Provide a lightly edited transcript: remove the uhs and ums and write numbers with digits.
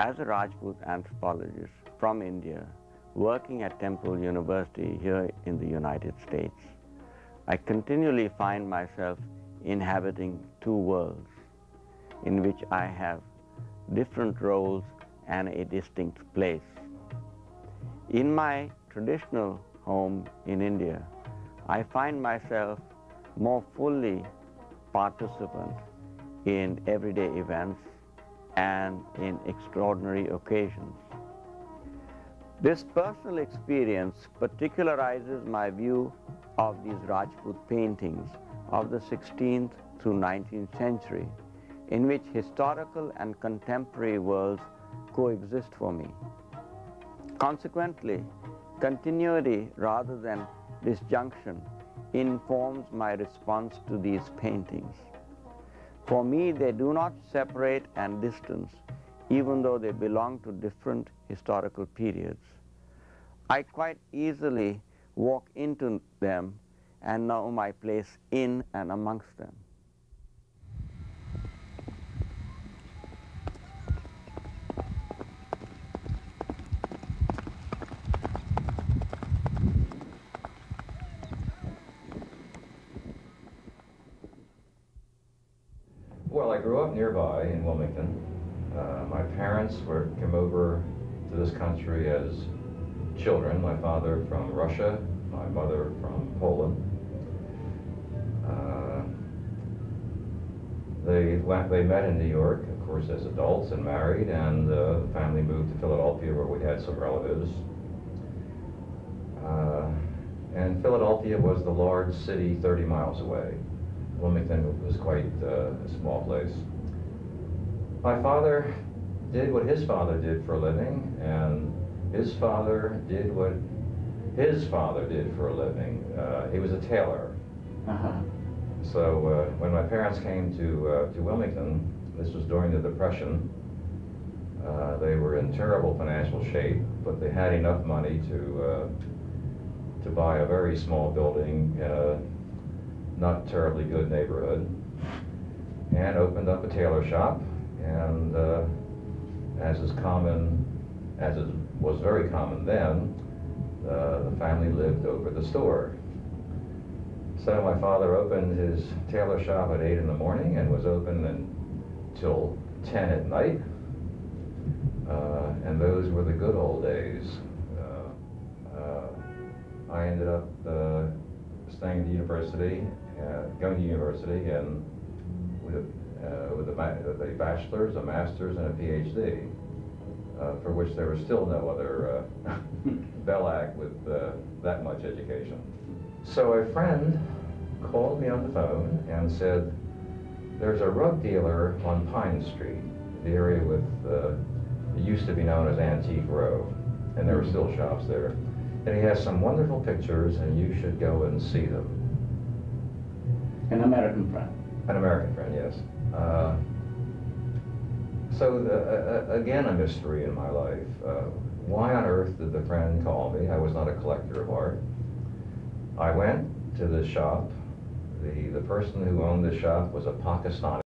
As a Rajput anthropologist from India, working at Temple University here in the United States, I continually find myself inhabiting two worlds in which I have different roles and a distinct place. In my traditional home in India, I find myself more fully participant in everyday events and in extraordinary occasions. This personal experience particularizes my view of these Rajput paintings of the 16th through 19th century, in which historical and contemporary worlds coexist for me. Consequently, continuity rather than disjunction informs my response to these paintings. For me, they do not separate and distance, even though they belong to different historical periods. I quite easily walk into them and know my place in and amongst them. Well, I grew up nearby in Wilmington. My parents came over to this country as children. My father from Russia, my mother from Poland. They met in New York, of course, as adults and married, and the family moved to Philadelphia where we had some relatives. And Philadelphia was the large city 30 miles away. Wilmington was quite a small place. My father did what his father did for a living, and his father did what his father did for a living. He was a tailor. So when my parents came to Wilmington, this was during the Depression, they were in terrible financial shape, but they had enough money to buy a very small building in a not terribly good neighborhood, and opened up a tailor shop. And as it was very common then, the family lived over the store. So my father opened his tailor shop at 8 in the morning and was open until 10 at night. And those were the good old days. I ended up staying at the university, going to university, and with a bachelor's, a master's, and a PhD, for which there was still no other BELAC with that much education. So a friend called me on the phone and said, there's a rug dealer on Pine Street, the area with, it used to be known as Antique Row, and there were still shops there. And he has some wonderful pictures, and you should go and see them. An American friend? An American friend, yes. So again, a mystery in my life. Why on earth did the friend call me? I was not a collector of art. I went to the shop. The person who owned the shop was a Pakistani